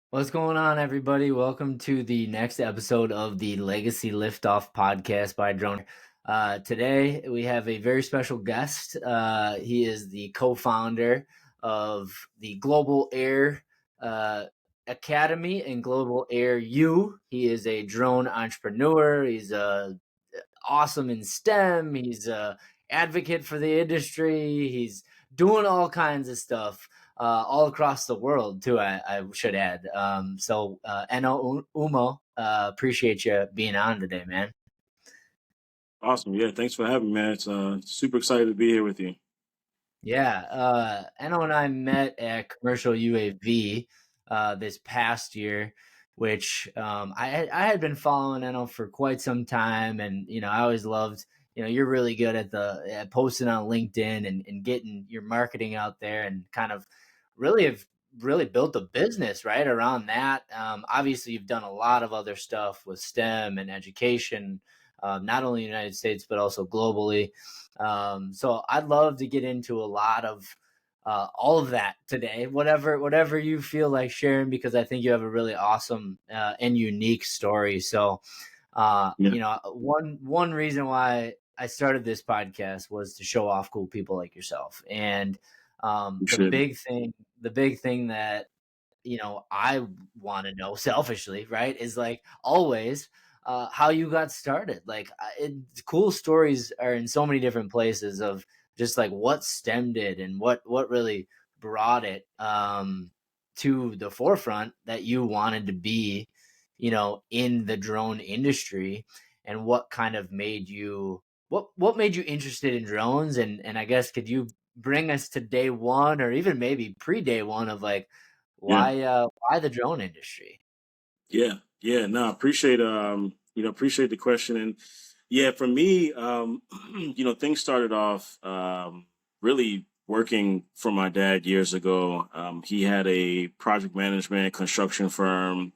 What's going on, everybody? Welcome to the next episode of the Legacy Liftoff podcast by Drone. Today, we have a very special guest. He is the co founder of the Global Air Academy and Global Air U. He is a drone entrepreneur. He's awesome in STEM. He's a advocate for the industry. He's doing all kinds of stuff all across the world too. I should add. Eno Umoh, appreciate you being on today, man. Awesome. Yeah, thanks for having me, man. It's super excited to be here with you. Yeah, Eno and I met at Commercial UAV this past year, which I had been following Eno for quite some time, and I always loved. You're really good at posting on LinkedIn and getting your marketing out there, and kind of really have really built a business right around that. Obviously, you've done a lot of other stuff with STEM and education, not only in the United States but also globally. So I'd love to get into a lot of all of that today, whatever you feel like sharing, because I think you have a really awesome and unique story. So, Yeah, one reason why I started this podcast was to show off cool people like yourself, and you the should. big thing that I want to know selfishly, right, is like always how you got started. Like, cool stories are in so many different places of just like what stemmed it and what really brought it to the forefront that you wanted to be, in the drone industry, and what kind of made you what made you interested in drones, and I guess could you bring us to day one or even maybe pre day one of like Yeah, why the drone industry? yeah. No, appreciate the question. And yeah, for me, things started off really working for my dad years ago. He had a project management construction firm.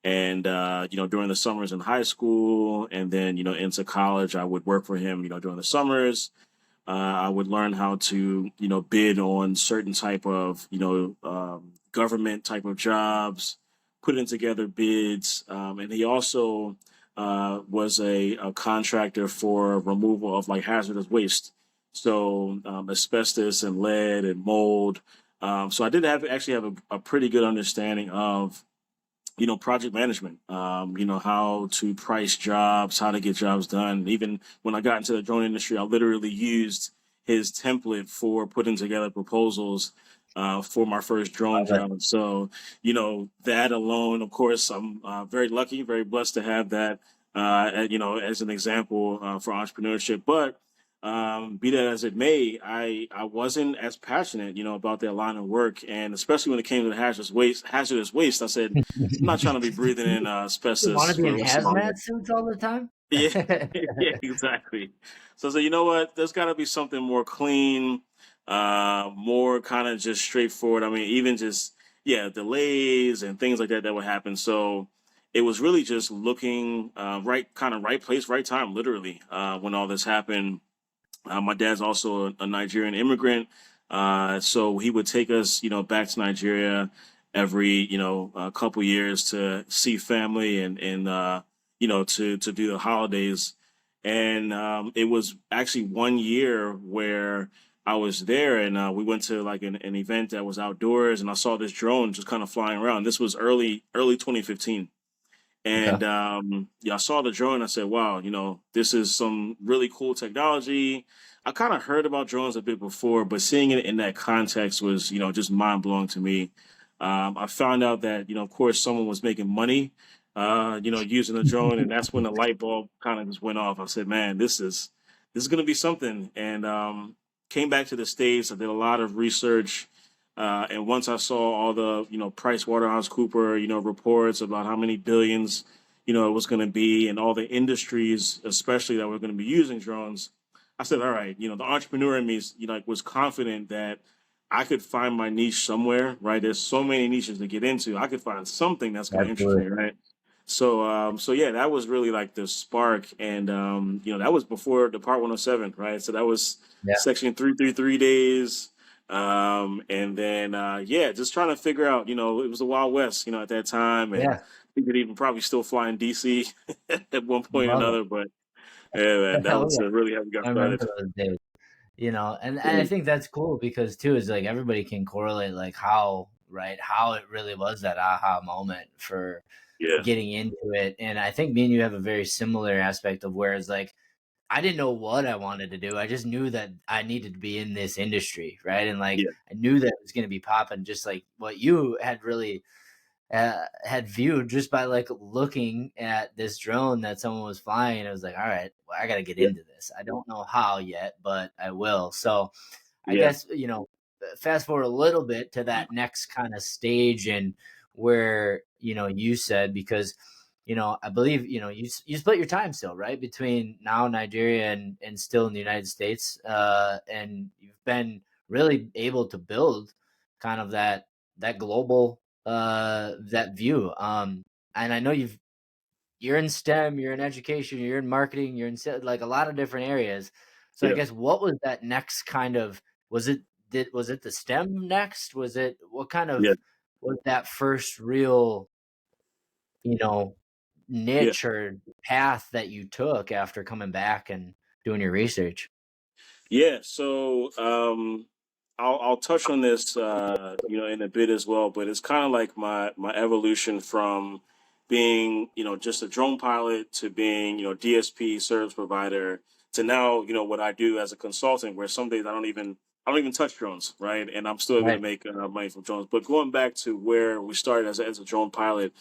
And during the summers in high school and then, into college, I would work for him, during the summers. I would learn how to, bid on certain type of, government type of jobs, putting together bids. And he also was a contractor for removal of like hazardous waste. So asbestos and lead and mold. So I did actually have a pretty good understanding of project management, how to price jobs, how to get jobs done. Even when I got into the drone industry, I literally used his template for putting together proposals for my first drone Love it. job. So, that alone, of course, I'm very lucky, very blessed to have that, as an example for entrepreneurship. But be that as it may, I wasn't as passionate, about that line of work, and especially when it came to the hazardous waste, I said, I'm not trying to be breathing in You want asbestos to be for in the rest of my hazmat life. suits all the time? Yeah, yeah, exactly. So I said, you know what? There's got to be something more clean, more kind of just straightforward. I mean, even just delays and things like that that would happen. So it was really just looking right place, right time, literally, when all this happened. My dad's also a Nigerian immigrant, so he would take us, back to Nigeria every, a couple years to see family and to do the holidays. And it was actually one year where I was there, and we went to like an event that was outdoors, and I saw this drone just kind of flying around. This was early 2015. Okay. And I saw the drone. I said, "Wow, this is some really cool technology." I kind of heard about drones a bit before, but seeing it in that context was, just mind blowing to me. I found out that, of course, someone was making money, using a drone, and that's when the light bulb kind of just went off. I said, "Man, this is going to be something." And came back to the States. I did a lot of research and once I saw all the, Price Waterhouse Cooper, reports about how many billions, it was going to be and all the industries, especially that were going to be using drones, I said, all right, the entrepreneur in me, like, was confident that I could find my niche somewhere, right? There's so many niches to get into. I could find something that's going to interest Absolutely. me, right? So yeah, that was really like the spark, and that was before the Part 107, right? So that was Yeah. Section 333 days. And then, yeah, just trying to figure out, it was the Wild West, at that time. And Yeah, we could even probably still fly in DC at one point or love another. But yeah, man, that it. was really how we got I started. remember those days. And I Mm. think that's cool because too is like everybody can correlate like how it really was that aha moment for Yeah. getting into it. And I think me and you have a very similar aspect of whereas like I didn't know what I wanted to do. I just knew that I needed to be in this industry, right? And like Yeah. I knew that it was going to be popping, just like what you had really had viewed just by like looking at this drone that someone was flying. It was like, all right, well, I got to get Yeah. into this. I don't know how yet, but I will. So I Yeah. guess, fast forward a little bit to that next kind of stage and where, you said, because, I believe, you split your time still, right? Between now Nigeria and still in the United States. And you've been really able to build kind of that global, that view. And I know you're in STEM, you're in education, you're in marketing, you're in like a lot of different areas. So I Yeah. guess what was that next kind of was it was it the STEM next? Was it what kind Yeah. of was that first real, you know, Yeah. niche or path that you took after coming back and doing your research? Yeah, so I'll touch on this in a bit as well, but it's kind of like my evolution from being just a drone pilot to being DSP service provider to now what I do as a consultant, where some days I don't even touch drones, right? And I'm still able to Right. make money from drones. But going back to where we started as a drone pilot,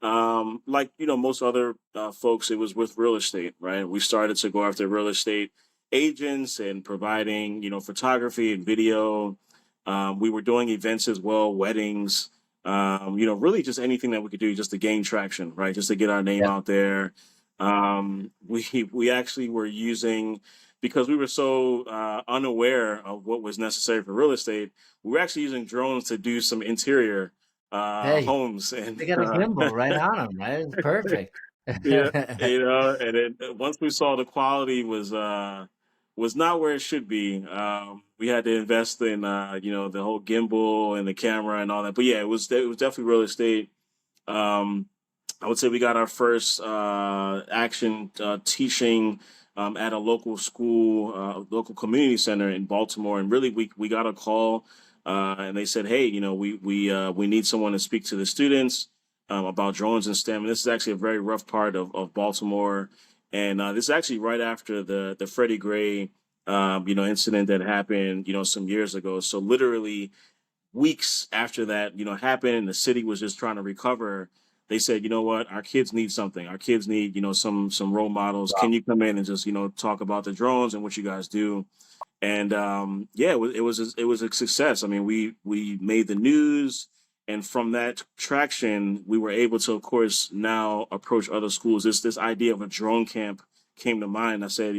like most other folks, it was with real estate, right? We started to go after real estate agents and providing photography and video. We were doing events as well, weddings. Really just anything that we could do just to gain traction, right? Just to get our name Yeah. out there. We actually were using, because we were so unaware of what was necessary for real estate. We were actually using drones to do some interior Hey, homes and they got a gimbal right on them, right? It's perfect. yeah, and then once we saw the quality was not where it should be, we had to invest in the whole gimbal and the camera and all that. But yeah, it was definitely real estate. Um, I would say we got our first action teaching at a local school, local community center in Baltimore, and really we got a call, and they said, "Hey, we need someone to speak to the students about drones and STEM." And this is actually a very rough part of Baltimore, and this is actually right after the Freddie Gray incident that happened some years ago. So literally weeks after that, happened and the city was just trying to recover, they said, you know what, our kids need something. Our kids need, some role models. Wow. Can you come in and just, talk about the drones and what you guys do? And yeah, it was a success. I mean, we made the news, and from that traction, we were able to, of course, now approach other schools. This idea of a drone camp came to mind. I said,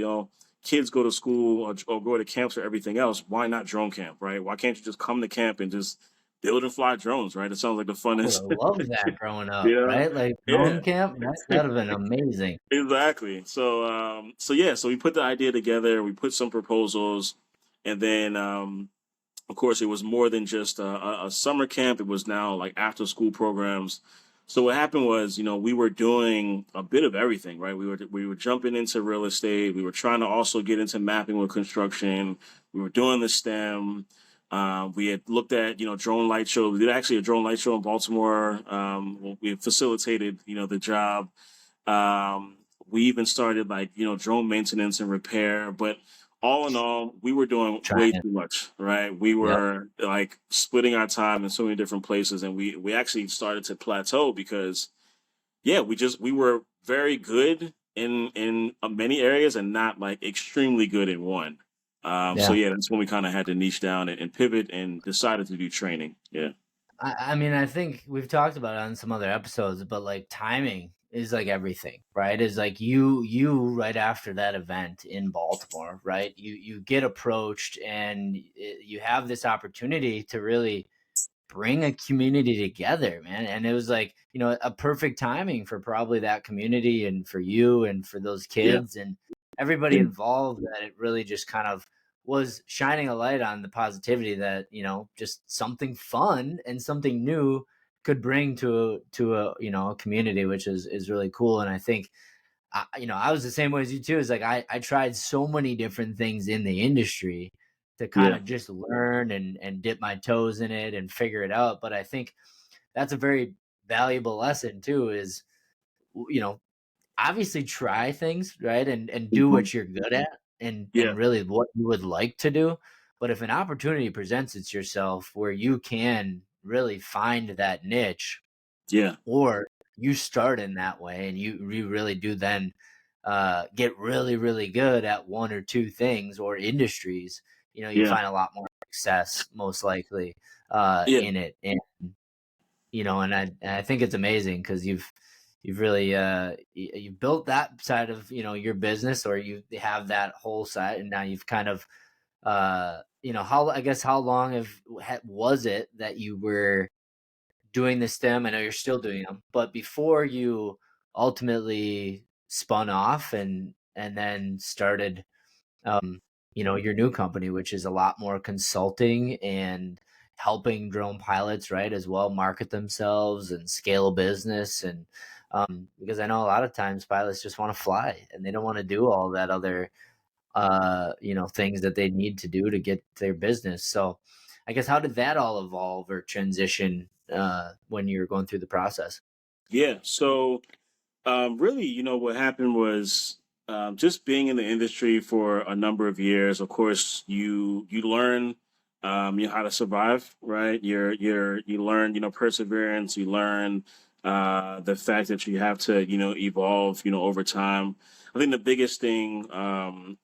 kids go to school or go to camps for everything else. Why not drone camp, right? Why can't you just come to camp and just build and fly drones, right? It sounds like the I would funnest, have loved that growing up, yeah, right? Like yeah. drone camp, that'd have been amazing. Exactly. So yeah, so we put the idea together, we put some proposals, and then of course it was more than just a summer camp. It was now like after school programs. So what happened was, we were doing a bit of everything, right? We were jumping into real estate. We were trying to also get into mapping with construction. We were doing the STEM. We had looked at, drone light show. We did actually a drone light show in Baltimore. We facilitated, the job. We even started like, drone maintenance and repair, but all in all, we were doing way Trying. too much, right? We Yep. were like splitting our time in so many different places, and we actually started to plateau because yeah, we were very good in many areas and not like extremely good in one. So Yeah. yeah, that's when we kind of had to niche down and pivot and decided to do training. Yeah, I mean, I think we've talked about it on some other episodes, but like timing is like everything, right? Is like you right after that event in Baltimore, right? You get approached and you have this opportunity to really bring a community together, man. And it was like, a perfect timing for probably that community and for you and for those yeah, kids and everybody yeah, involved that it really just kind of was shining a light on the positivity that, just something fun and something new could bring to a, a community, which is really cool. And I think, I was the same way as you too. Is like I tried so many different things in the industry to kind Yeah. of just learn and dip my toes in it and figure it out. But I think that's a very valuable lesson too. Is, you know obviously try things, right, and do Mhm. what you're good at, Yeah. and really what you would like to do. But if an opportunity presents it yourself where you can really find that niche, Yeah. or you start in that way and you really do then get really, really good at one or two things or industries, you Yeah. find a lot more success most likely Yeah. in it. And I think it's amazing because you've really you've built that side of, your business, or you have that whole side, and now you've kind of how, I guess, how long was it that you were doing the STEM? I know you're still doing them, but before you ultimately spun off and then started, um, your new company, which is a lot more consulting and helping drone pilots, right, as well, market themselves and scale a business. And because I know a lot of times pilots just want to fly and they don't want to do all that other, things that they need to do to get their business. So I guess, how did that all evolve or transition when you were going through the process? Yeah. So really, what happened was just being in the industry for a number of years. Of course, you learn how to survive, right? You learn perseverance. You learn the fact that you have to evolve over time. I think the biggest thing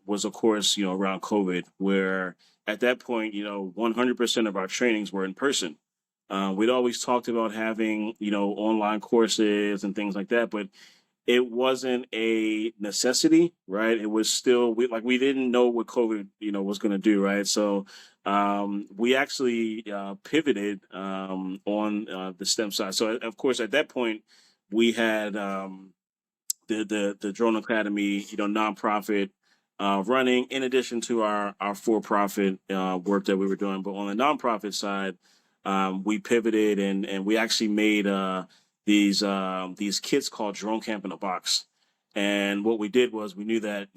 was, of course, around COVID, where at that point 100% of our trainings were in person. We'd always talked about having online courses and things like that, but it wasn't a necessity, right? It was still we didn't know what COVID was going to do, right? So we actually pivoted on the STEM side. So of course at that point we had the Drone Academy, nonprofit running in addition to our for profit work that we were doing. But on the nonprofit side, we pivoted and we actually made these kits called Drone Camp in a Box. And what we did was we knew that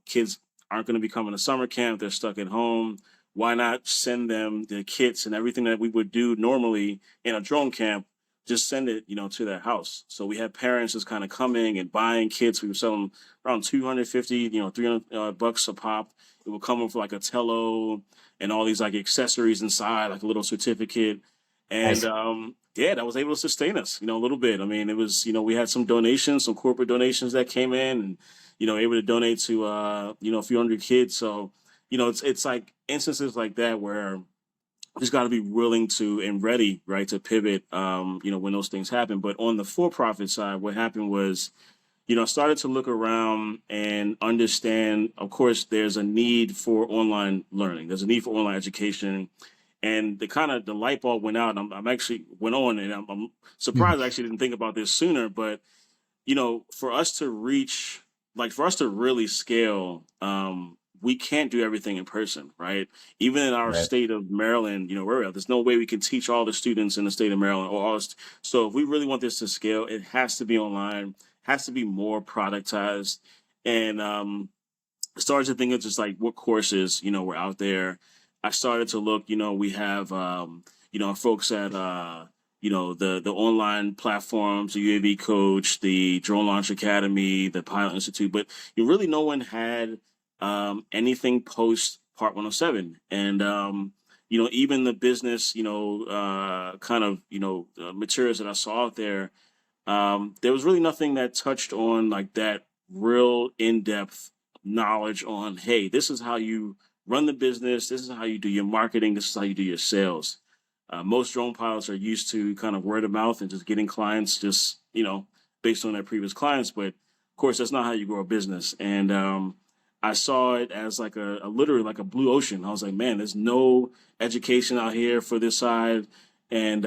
kids aren't going to be coming to summer camp; they're stuck at home. Why not send them the kits and everything that we would do normally in a drone camp, just send it, to their house. So we had parents just kind of coming and buying kits. We were selling around 250, 300 bucks a pop. It would come with like a tello and all these like accessories inside, like a little certificate. And Nice. yeah, that was able to sustain us, a little bit. I mean, it was, we had some donations, some corporate donations that came in and, able to donate to, a few hundred kids. So, it's like instances like that where just got to be willing to and ready, right, to pivot, when those things happen. But on the for-profit side, what happened was, I started to look around and understand, of course, there's a need for online learning. There's a need for online education. And the light bulb went out. I'm actually went on, and I'm surprised I actually didn't think about this sooner. But for us to reach, like for us to really scale, we can't do everything in person, right? Even in our Right. state of Maryland, there's no way we can teach all the students in the state of Maryland or so if we really want this to scale, it has to be online, has to be more productized. And started to think of just like what courses, were out there. I started to look, we have, folks at, the online platforms, the UAV Coach, the Drone Launch Academy, the Pilot Institute, but really no one had anything post Part 107. And, even the business, kind of, materials that I saw out there was really nothing that touched on like that real in-depth knowledge on, hey, this is how you run the business, this is how you do your marketing, this is how you do your sales. Most drone pilots are used to kind of word of mouth and just getting clients just, based on their previous clients. But of course, that's not how you grow a business. And I saw it as like a literally like a blue ocean. I was like, man, there's no education out here for this side. And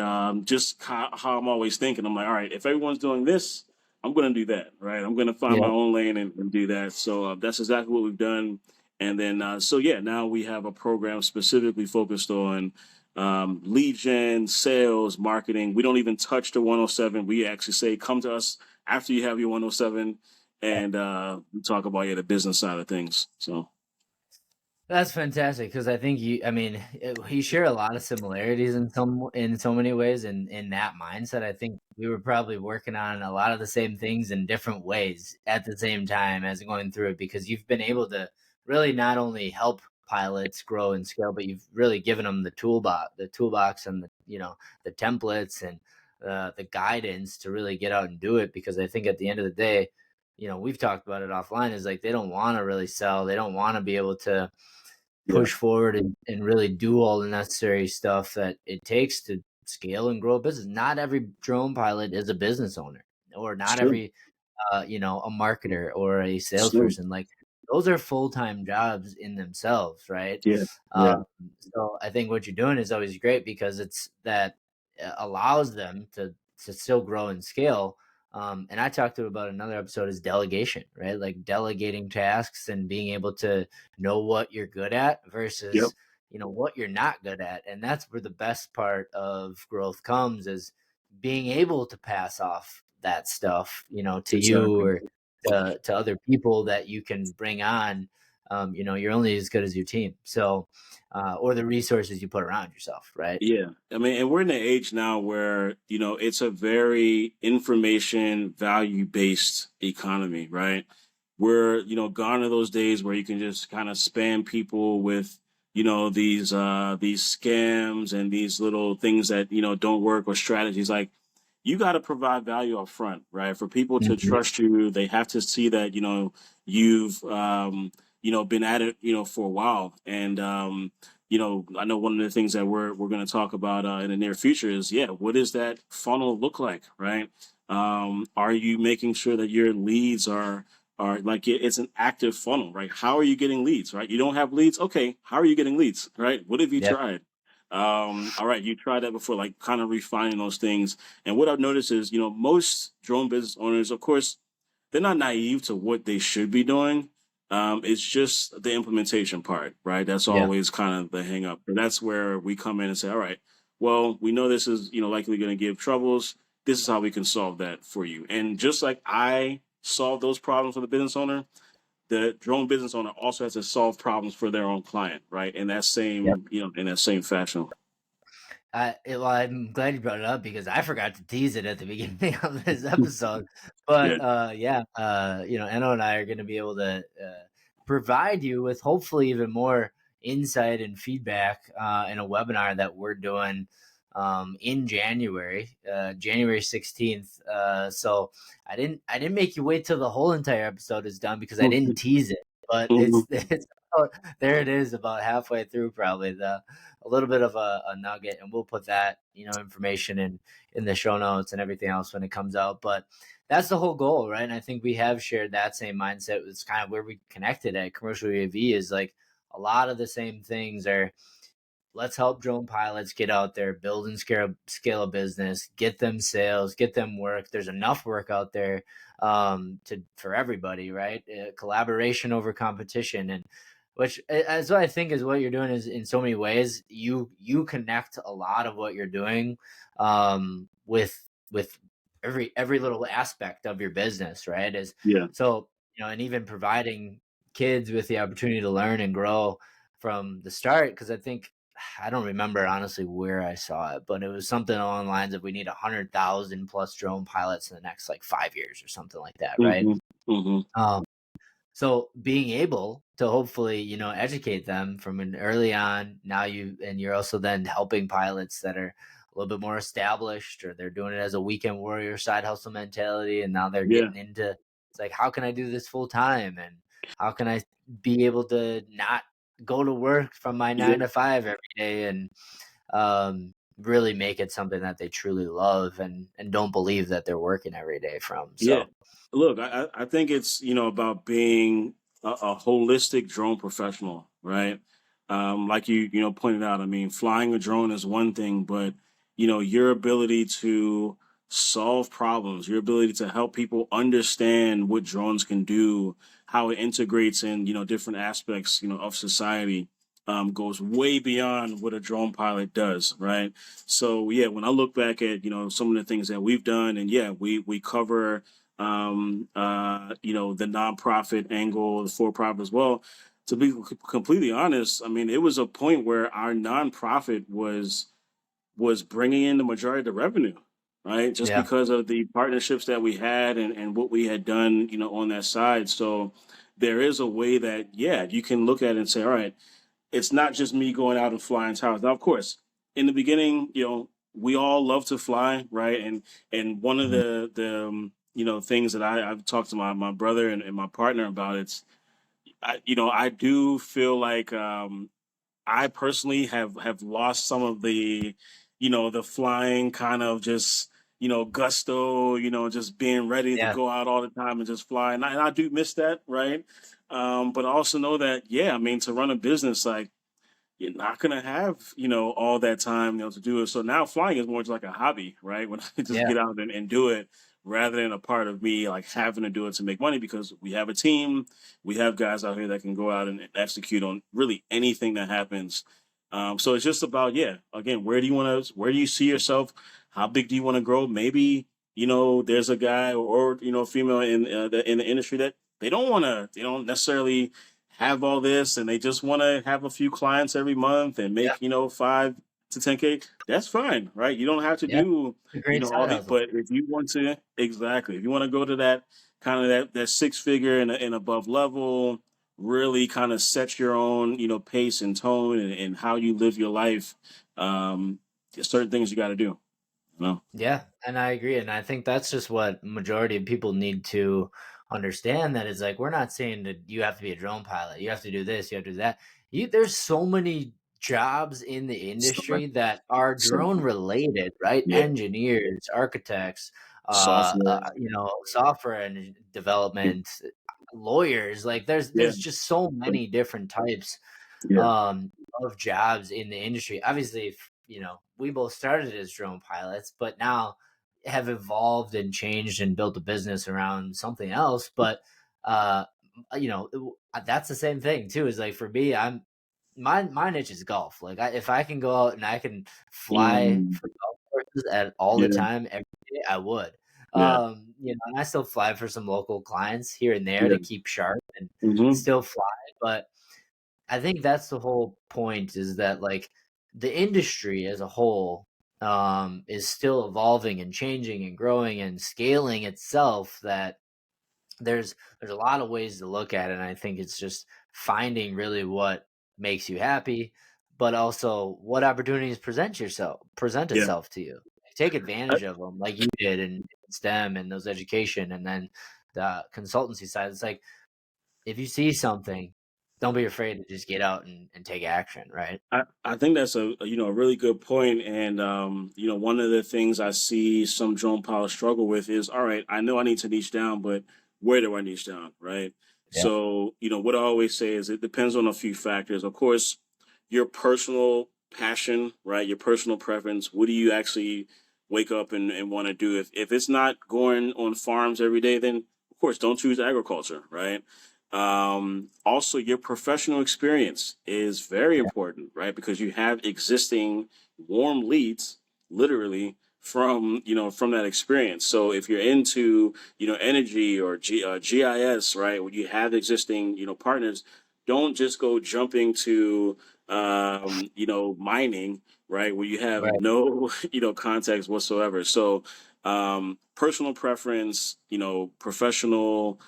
just how I'm always thinking, I'm like, all right, if everyone's doing this, I'm going to do that, right? I'm going to find my Yeah. own lane and do that. So that's exactly what we've done. And then, so yeah, now we have a program specifically focused on lead gen, sales, marketing. We don't even touch the 107. We actually say, come to us after you have your 107, and we talk about, yeah, the business side of things. So That's fantastic because I think I mean, you share a lot of similarities in so many ways, and in that mindset, I think we were probably working on a lot of the same things in different ways at the same time as going through it, because you've been able to really not only help pilots grow and scale, but you've really given them the toolbox, and the templates and the guidance to really get out and do it. Because I think at the end of the day, we've talked about it offline, is like they don't want to really sell, they don't want to be able to yeah, push forward and really do all the necessary stuff that it takes to scale and grow a business. Not every drone pilot is a business owner, or it's not true. every a marketer or a It's true. salesperson. Like, those are full-time jobs in themselves, right? Yeah, yeah, Um, so I think what you're doing is always great, because it's that allows them to still grow and scale. And I talked to about another episode is delegation, right? Like delegating tasks and being able to know what you're good at yep, versus what you're not good at. And that's where the best part of growth comes, is being able to pass off that stuff to you, exactly. or to other people that you can bring on. You're only as good as your team, so or the resources you put around yourself, right? Yeah. I mean, and we're in an age now where, it's a very information value based economy, right? We're, gone are those days where you can just kind of spam people with, these scams and these little things that, don't work, or strategies. Like, you got to provide value up front, right? For people to Mhm. trust you, they have to see that, you've, been at it, for a while. And, I know one of the things that we're going to talk about in the near future is, yeah, what does that funnel look like, right? Are you making sure that your leads are like it's an active funnel, right? How are you getting leads, right? You don't have leads, okay? How are you getting leads, right? What have you Yeah. tried? All right, you tried that before, like kind of refining those things. And what I've noticed is, most drone business owners, of course, they're not naive to what they should be doing. It's just the implementation part, right? That's Yeah. always kind of the hang up. And that's where we come in and say, all right, well, we know this is, likely going to give troubles. This is how we can solve that for you. And just like I solve those problems for the business owner, the drone business owner also has to solve problems for their own client, right? Yeah. In that same fashion. Well, I'm glad you brought it up, because I forgot to tease it at the beginning of this episode. But Yeah, yeah, Eno and I are going to be able to provide you with hopefully even more insight and feedback in a webinar that we're doing in January, January 16th. So I didn't make you wait till the whole entire episode is done, because I didn't mhm, tease it. But mhm, it's there it is, about halfway through, probably a little bit of a nugget, and we'll put that information in the show notes and everything else when it comes out. But that's the whole goal, right? And I think we have shared that same mindset. It's kind of where we connected at Commercial UAV, is like a lot of the same things are, let's help drone pilots get out there, build and scale a business, get them sales, get them work. There's enough work out there for everybody, right? Collaboration over competition, and which as what I think is what you're doing, is in so many ways you connect a lot of what you're doing with every little aspect of your business, right? Is yeah, so and even providing kids with the opportunity to learn and grow from the start, because I don't remember honestly where I saw it, but it was something along the lines of, we need 100,000 plus drone pilots in the next like 5 years or something like that, right? hmm hmm Um, so being able to hopefully, educate them from an early on, now you're also then helping pilots that are a little bit more established, or they're doing it as a weekend warrior side hustle mentality, and now they're yeah, getting into, it's like, how can I do this full time, and how can I be able to not go to work from my yeah, 9 to 5 every day, and really make it something that they truly love, and don't believe that they're working every day from. yeah. So Look, I think it's, about being a holistic drone professional, right? Like you pointed out, I mean, flying a drone is one thing, but your ability to solve problems, your ability to help people understand what drones can do, how it integrates in, different aspects, of society, goes way beyond what a drone pilot does, right? So yeah, when I look back at, some of the things that we've done, and yeah, we cover, the nonprofit angle, the for-profit as well. To be completely honest, I mean, it was a point where our nonprofit was bringing in the majority of the revenue, right? Just Yeah. because of the partnerships that we had and what we had done, on that side. So there is a way that, yeah, you can look at it and say, all right, it's not just me going out and flying towers. Now, of course, in the beginning, we all love to fly, right? And one of Mhm. the things that I've talked to my brother and my partner about, I do feel like I personally have lost some of the flying kind of just, gusto, just being ready to Yeah. go out all the time and just fly. And I do miss that, right? But I also know that, yeah, I mean, to run a business, like, you're not gonna have, all that time, to do it. So now flying is more just like a hobby, right? When I just Yeah. get out and do it rather than a part of me like having to do it to make money, because we have a team, we have guys out here that can go out and execute on really anything that happens. So it's just about, yeah, again, where do you see yourself? How big do you want to grow? Maybe, there's a guy or female in the industry that they don't necessarily have all this, and they just want to have a few clients every month and Yeah. make 5 to 10K. That's fine, right? You don't have to Yeah. do It's a great all side the, hustle. but if you want to, exactly, if you want to go to that kind of that 6 figure and above level, really kind of set your own pace and tone and how you live your life. There's certain things you got to do, you know. Yeah, and I agree, and I think that's just what majority of people need to understand, that is like, we're not saying that you have to be a drone pilot, you have to do this, you have to do that. There's so many jobs in the So much, industry that are so drone much. related, right? Yeah, Engineers, architects, software. software and development, lawyers. Like Yeah, there's just so many different types yeah, um, of jobs in the industry. Obviously, if, we both started as drone pilots, but now have evolved and changed and built a business around something else. But uh, that's the same thing too. Is like, for me, my niche is golf. Like, if I can go out and I can fly mm, for golf courses at all the yeah, time every day, I would. yeah, And I still fly for some local clients here and there yeah. to keep sharp and Hmm. still fly, but I think that's the whole point, is that, like, the industry as a whole is still evolving and changing and growing and scaling itself, that there's a lot of ways to look at it, and I think it's just finding really what makes you happy, but also what opportunities present Yeah. itself to you. Take advantage of them like you did in STEM and those education, and then the consultancy side. It's like, if you see something, don't be afraid to just get out and take action, right? I think that's a really good point. And one of the things I see some drone pilots struggle with is, all right, I know I need to niche down, but where do I niche down, right? Yeah. So, what I always say is it depends on a few factors. Of course, your personal passion, right? Your personal preference. What do you actually wake up and want to do? If it's not going on farms every day, then of course don't choose agriculture, right? Also, your professional experience is very Yeah. important, right? Because you have existing warm leads, literally from that experience. So if you're into energy or GIS, right, when you have existing partners, don't just go jumping to mining, right, where you have Right. no context whatsoever. So personal preference, professional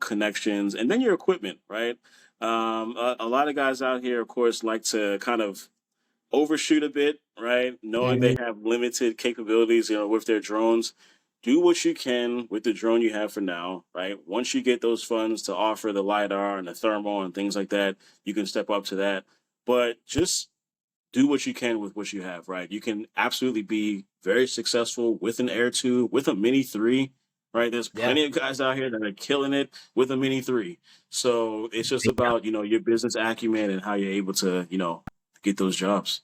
connections, and then your equipment, right? A lot of guys out here, of course, like to kind of overshoot a bit, right? Knowing they Mhm. have limited capabilities, with their drones. Do what you can with the drone you have for now, right? Once you get those funds to offer the LiDAR and the thermal and things like that, you can step up to that. But just do what you can with what you have, right? You can absolutely be very successful with an Air 2, with a Mini 3, right? There's Yeah. plenty of guys out here that are killing it with a Mini 3. So it's just Yeah. about, your business acumen and how you're able to, get those jobs.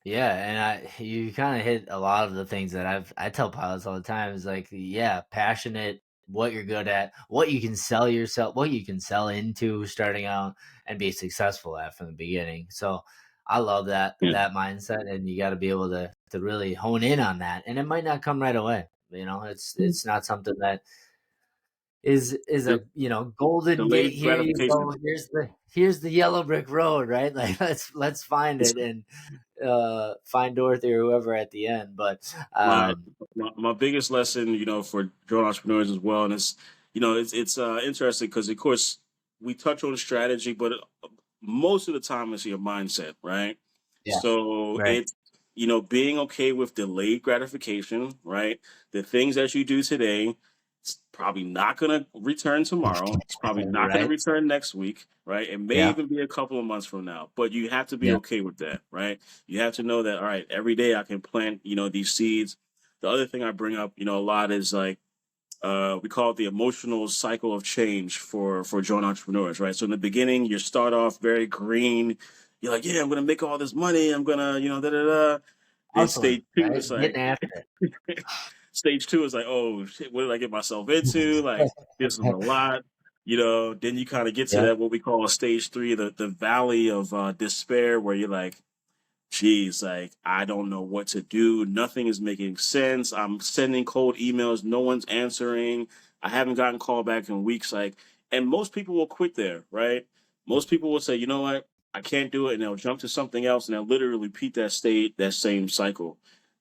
Yeah, and you kind of hit a lot of the things that I tell pilots all the time is like, yeah, passionate, what you're good at, what you can sell yourself, what you can sell into starting out and be successful at from the beginning. So I love Yeah. that mindset, and you got to be able to really hone in on that. And it might not come right away. You know, it's not something that is De- a golden gate, Delayed here you gratification. go, here's the yellow brick road, right? Like let's find It's it and find Dorothy or whoever at the end. But my, my biggest lesson, for drone entrepreneurs as well, and it's interesting because of course we touch on strategy, but most of the time it's your mindset, right? yeah, So right. it's being okay with delayed gratification, right? The things that you do today, it's probably not going to return tomorrow. It's probably not going to Right. return next week, right? It may Yeah, even be a couple of months from now, but you have to be yeah, okay with that, right? You have to know that, all right, every day I can plant, these seeds. The other thing I bring up, a lot is like, we call it the emotional cycle of change for drone entrepreneurs, right? So in the beginning, you start off very green. You're like, yeah, I'm gonna make all this money. I'm gonna, da da da. Then hustling, stage two right, is getting like, after it. stage two is like, oh shit, what did I get myself into? Like, this is a lot. Then you kind of get to Yeah, that what we call stage three, the valley of despair, where you're like, geez, like I don't know what to do. Nothing is making sense. I'm sending cold emails. No one's answering. I haven't gotten called back in weeks. Like, and most people will quit there, right? Most people will say, you know what? I can't do it. And they'll jump to something else and they'll literally repeat that that same cycle.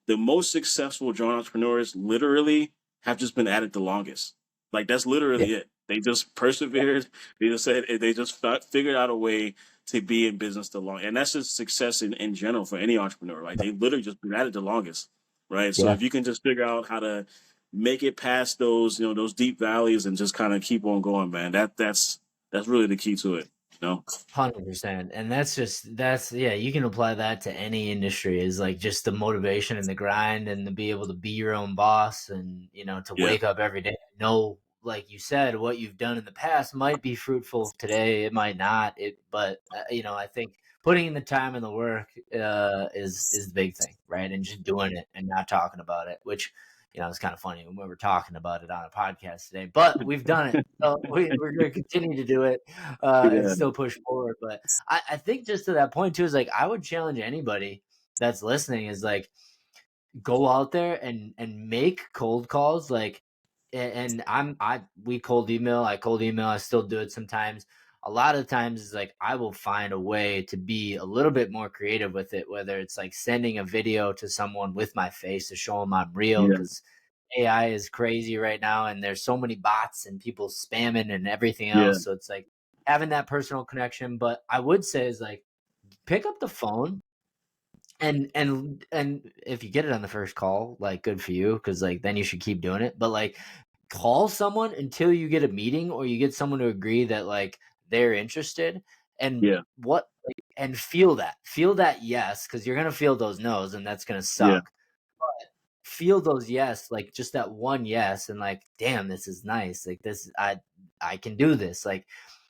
The most successful drone entrepreneurs literally have just been at it the longest. Like, that's yeah, literally it. They just persevered. They just said, they just figured out a way to be in business the long, and that's just success in general for any entrepreneur. Like they literally just been at it the longest, right? So yeah. if you can just figure out how to make it past those, those deep valleys and just kind of keep on going, man, that's really the key to it, 100%. And that's yeah, you can apply that to any industry, is like just the motivation and the grind and to be able to be your own boss, and to Yeah, wake up every day, know, like you said, what you've done in the past might be fruitful today, it might not. But I think putting in the time and the work is the big thing, right? And just doing it and not talking about it, which it's kind of funny when we were talking about it on a podcast today, but we've done it. So we're going to continue to do it and yeah, still push forward. But I think just to that point too is like I would challenge anybody that's listening is like go out there and make cold calls. Like, and we cold email. I cold email. I still do it sometimes. A lot of times is like I will find a way to be a little bit more creative with it, whether it's like sending a video to someone with my face to show them I'm real, yeah, because AI is crazy right now and there's so many bots and people spamming and everything yeah, else. So it's like having that personal connection. But I would say is like pick up the phone, and if you get it on the first call, like good for you, because like then you should keep doing it. But like call someone until you get a meeting or you get someone to agree that like they're interested, and yeah, and feel that yes, because you're gonna feel those no's and that's gonna yeah, suck. Feel those yes, like just that one yes, and like, damn, this is nice. Like this, I can do this. Like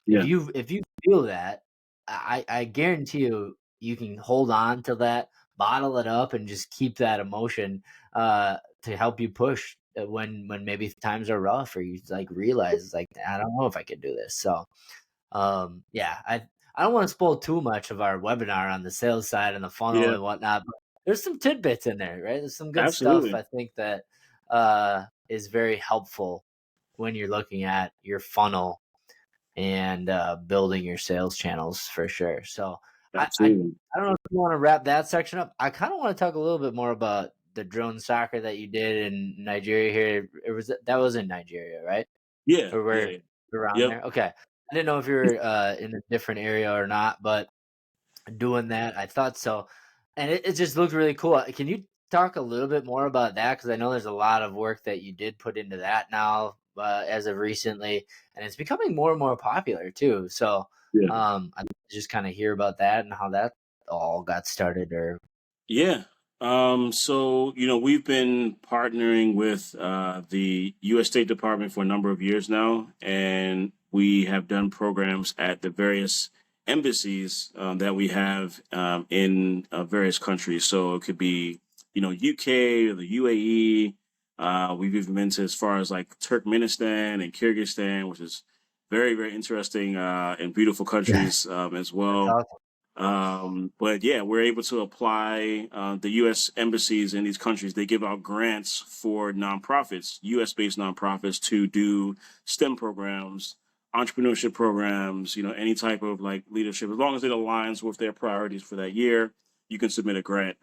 yeah, if you feel that, I guarantee you can hold on to that, bottle it up, and just keep that emotion to help you push when maybe times are rough or you like realize like I don't know if I can do this. So yeah, I don't want to spoil too much of our webinar on the sales side and the funnel yeah, and whatnot, but there's some tidbits in there, right? There's some good stuff absolutely. I think that is very helpful when you're looking at your funnel and building your sales channels for sure. So I, I Absolutely. I don't know if you want to wrap that section up. I kind of want to talk a little bit more about the drone soccer that you did in Nigeria here. That was in Nigeria, right? Yeah, Or yeah, where yeah. around Yep. there? Okay. I didn't know if you were in a different area or not, but doing that, I thought so. And it just looked really cool. Can you talk a little bit more about that? Because I know there's a lot of work that you did put into that now as of recently, and it's becoming more and more popular too. So Yeah. I just kind of hear about that and how that all got started. Or Yeah. So, we've been partnering with the U.S. State Department for a number of years now, and we have done programs at the various embassies that we have in various countries. So it could be, UK or the UAE. We've even been to as far as like Turkmenistan and Kyrgyzstan, which is very, very interesting and beautiful Yeah, countries as that's well. awesome. But yeah, we're able to apply the U.S. embassies in these countries. They give out grants for nonprofits, U.S. based nonprofits, to do STEM programs, entrepreneurship programs, any type of like leadership. As long as it aligns with their priorities for that year, you can submit a grant.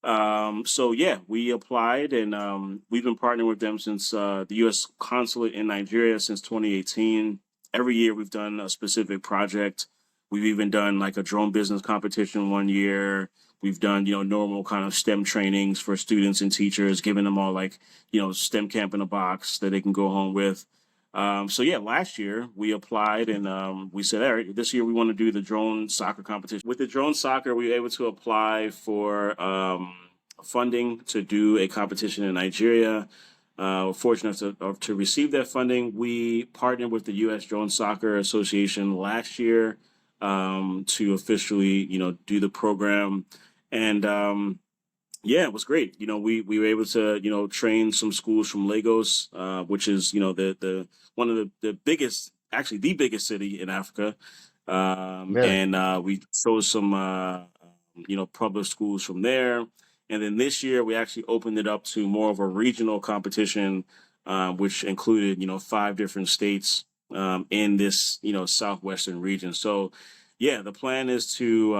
So yeah, we applied and we've been partnering with them since the U.S. consulate in Nigeria since 2018. Every year we've done a specific project. We've even done like a drone business competition one year. We've done, normal kind of STEM trainings for students and teachers, giving them all like, STEM camp in a box that they can go home with. So yeah, last year we applied and we said, all right, this year we want to do the drone soccer competition. With the drone soccer, we were able to apply for funding to do a competition in Nigeria. Fortunate to receive that funding. We partnered with the U.S. Drone Soccer Association last year to officially, do the program. And yeah, it was great. We were able to, train some schools from Lagos, which is, the one of the biggest, actually the biggest city in Africa. Really? And we chose some, public schools from there. And then this year we actually opened it up to more of a regional competition, which included, five different states in this, southwestern region. So yeah, the plan is to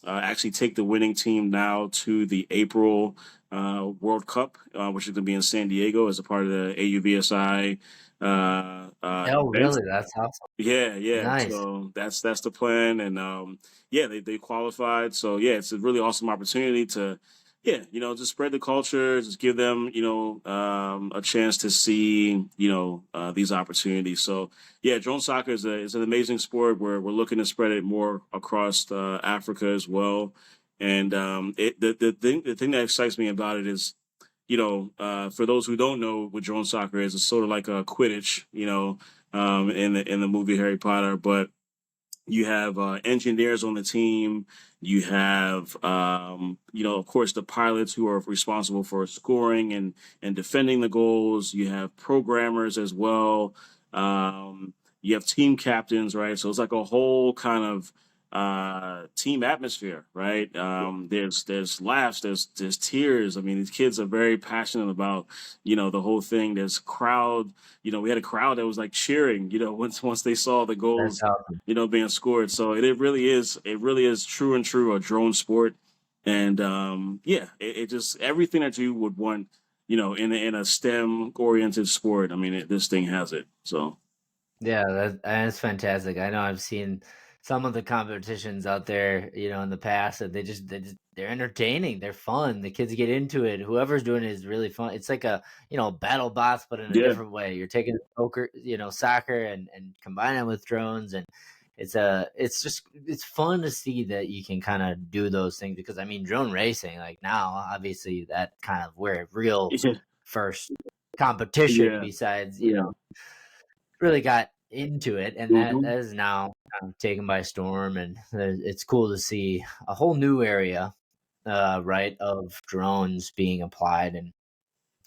actually take the winning team now to the April World Cup, which is going to be in San Diego as a part of the AUVSI Oh, event. really? That's awesome. Yeah, yeah. Nice. So that's the plan, and yeah, they qualified. So yeah, it's a really awesome opportunity to, yeah, just spread the culture, just give them, a chance to see, these opportunities. So yeah, drone soccer is an amazing sport. We're looking to spread it more across Africa as well. And the thing that excites me about it is, for those who don't know what drone soccer is, it's sort of like a Quidditch, in the movie Harry Potter. But you have engineers on the team. You have, of course, the pilots who are responsible for scoring and defending the goals. You have programmers as well. You have team captains, right? So it's like a whole kind of team atmosphere, right? There's laughs, there's tears. I mean, these kids are very passionate about, the whole thing. There's crowd. We had a crowd that was like cheering, once they saw the That's goals, awesome. being scored. So it really is true and true a drone sport. And yeah, it just everything that you would want, in a STEM oriented sport. I mean, this thing has it. So Yeah, that's fantastic. I know I've seen some of the competitions out there, in the past, and they're entertaining, they're fun. The kids get into it. Whoever's doing it is really fun. It's like a, battle bots, but in a yeah, different way. You're taking soccer and combining it with drones, and it's fun to see that you can kind of do those things because I mean drone racing, like now, obviously that kind of where real yeah, first competition yeah, besides, yeah. really got into it, and that Hmm. that is now kind of taken by storm, and it's cool to see a whole new area, right, of drones being applied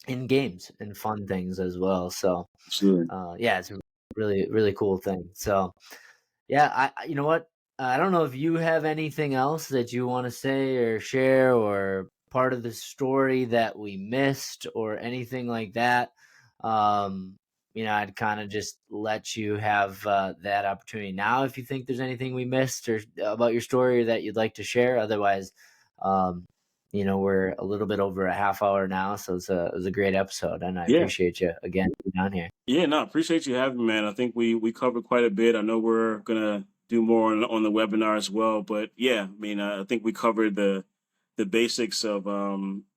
in games and fun things as well. So, Absolutely. yeah, it's a really really cool thing. So, yeah, you know what? I don't know if you have anything else that you want to say or share or part of the story that we missed or anything like that. Um, I'd kind of just let you have that opportunity now if you think there's anything we missed or about your story that you'd like to share. Otherwise, um, we're a little bit over a half hour now, so it was a great episode, and I Yeah. appreciate you again being on here. Yeah, no, appreciate you having me, man. I think we covered quite a bit. I know we're gonna do more on the webinar as well, but yeah, I mean, I think we covered the basics of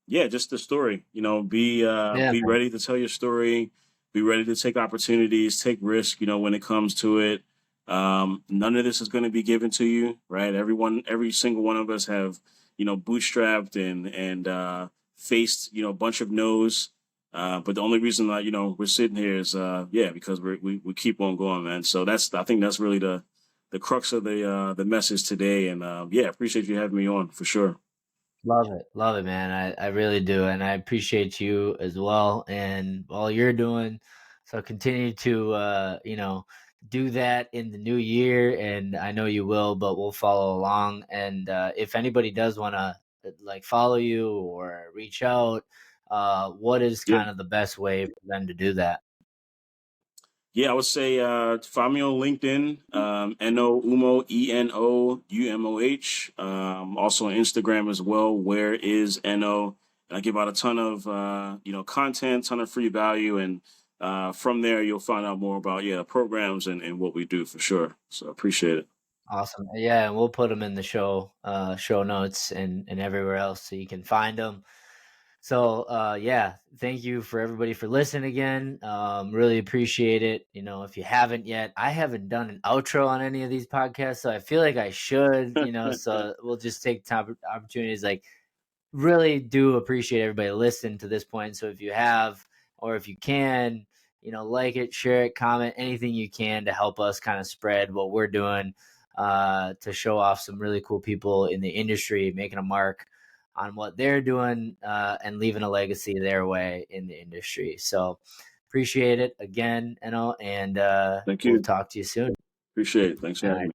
yeah, just the story. Yeah, Be man. ready to tell your story, be ready to take opportunities, take risk. When it comes to it, none of this is going to be given to you, right? Every single one of us have bootstrapped and faced a bunch of no's. But the only reason that we're sitting here is yeah, because we keep on going, man. So I think that's really the crux of the message today. And yeah, appreciate you having me on for sure. Love it, man. I really do, and I appreciate you as well, and all you're doing. So continue to do that in the new year, and I know you will. But we'll follow along, and if anybody does want to like follow you or reach out, what is Yeah. kind of the best way for them to do that? Yeah, I would say find me on LinkedIn, Eno Umoh, ENOUMOH. Also on Instagram as well. Where is Eno? And I give out a ton of content, ton of free value, and from there you'll find out more about programs and what we do for sure. So appreciate it. Awesome. Yeah, and we'll put them in the show notes and everywhere else so you can find them. So yeah, thank you for everybody for listening again. Really appreciate it. If you haven't yet, I haven't done an outro on any of these podcasts, so I feel like I should. So we'll just take time opportunities like really do appreciate everybody listening to this point. So if you have, or if you can, like it, share it, comment, anything you can to help us kind of spread what we're doing, to show off some really cool people in the industry, making a mark on what they're doing, and leaving a legacy their way in the industry. So appreciate it again, and Thank we'll you. talk to you soon. Appreciate it. Thanks for All having right. me.